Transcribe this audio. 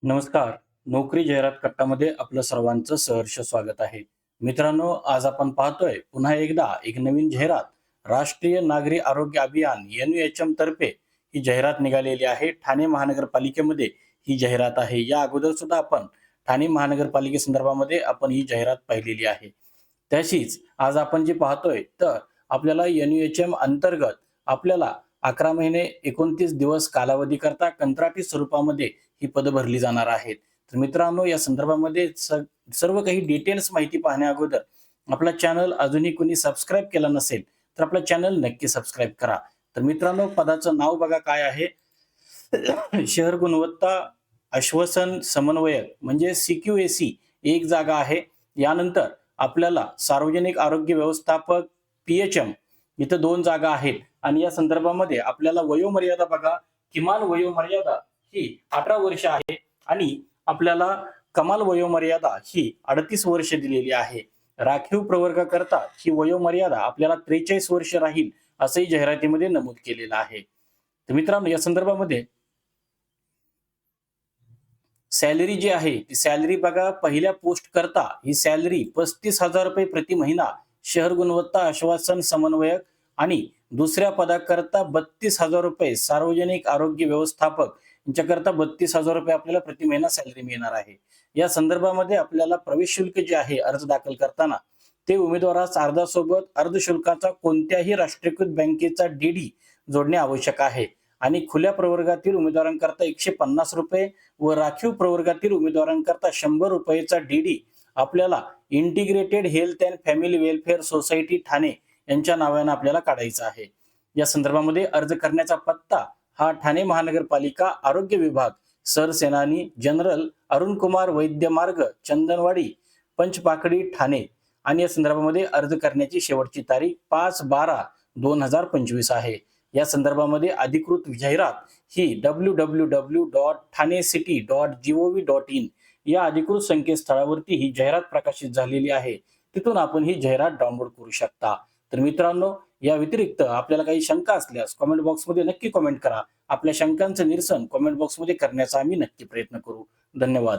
नमस्कार. नोकरी जाहिरात कट्टामध्ये आपलं सर्वांचं सहर्ष स्वागत आहे. मित्रांनो, आज आपण पाहतोय पुन्हा एकदा एक नवीन जाहिरात. राष्ट्रीय नागरी आरोग्य अभियान NUHM तर्फे ही जाहिरात निघालेली आहे. ठाणे महानगरपालिकेमध्ये ही जाहिरात आहे. या अगोदर सुद्धा आपण ठाणे महानगरपालिकेसंदर्भामध्ये आपण ही जाहिरात पाहिलेली आहे. तशीच आज आपण जी पाहतोय तर आपल्याला NUHM अंतर्गत आपल्याला 11 महिने 29 दिवस कालावधीकरता कंत्राटी स्वरूपामध्ये ही पदं भरली जाणार आहेत. तर मित्रांनो, या संदर्भामध्ये सर्व काही डिटेल्स माहिती पाहण्या अगोदर आपला चॅनल अजूनही कोणी सबस्क्राईब केला नसेल तर आपला चॅनल नक्की सबस्क्राईब करा. तर मित्रांनो, पदाचं नाव बघा काय आहे. शहर गुणवत्ता आश्वासन समन्वयक म्हणजे CQAC एक जागा आहे. यानंतर आपल्याला सार्वजनिक आरोग्य व्यवस्थापक PHM इथं 2 जागा आहेत आणि या संदर्भामध्ये आपल्याला वयोमर्यादा बघा. किमान वयोमर्यादा ही 18 वर्ष आहे आणि आपल्याला कमाल वयोमर्यादा ही 38 वर्ष दिलेली आहे. राखीव प्रवर्गाकरता ही वयोमर्यादा आपल्याला 43 वर्ष राहील असंही जाहिरातीमध्ये नमूद केलेलं आहे. तर मित्रांनो, या संदर्भामध्ये सॅलरी जी आहे ती सॅलरी बघा. पहिल्या पोस्ट करता ही सॅलरी 35,000 रुपये प्रति महिना शहर गुणवत्ता आश्वासन समन्वयक आणि दुसऱ्या पदाकरता 32,000 रुपये सार्वजनिक आरोग्य व्यवस्थापक यांच्याकरता 32,000 रुपये आपल्याला प्रति महिना सॅलरी मिळणार आहे. या संदर्भामध्ये आपल्याला प्रवेश शुल्क जे आहे अर्ज दाखल करताना ते उमेदवारास अर्जासोबत अर्धशुल्काचा कोणत्याही राष्ट्रीयकृत बँकेचा DD जोडणे आवश्यक आहे आणि खुल्या प्रवर्गातील उमेदवारांकरता 150 रुपये व राखीव प्रवर्गातील उमेदवारांकरता 100 रुपयेचा DD आपल्याला integrated health and family welfare society Thane यांच्या नावाने आपल्याला काढायचा आहे. या संदर्भामध्ये अर्ज करण्याचा पत्ता हा ठाणे महानगरपालिका आरोग्य विभाग, सरसेनानी जनरल अरुण कुमार वैद्य मार्ग, चंदनवाडी, पंचपाकडी, ठाणे आणि या संदर्भामध्ये अर्ज करण्याची शेवटची तारीख 5/12/2025 आहे. या संदर्भामध्ये अधिकृत जाहिरात ही www.thanecity.gov.in या अधिकृत संकेतस्थळावरती ही जाहिरात प्रकाशित झालेली आहे. तिथून आपण ही जाहिरात डाउनलोड करू शकता. तर मित्रांनो, या व्यतिरिक्त आपल्याला काही शंका असल्यास कमेंट बॉक्समध्ये नक्की कमेंट करा. आपल्या शंकांचं निरसन कमेंट बॉक्समध्ये करण्याचा आम्ही नक्की प्रयत्न करू. धन्यवाद.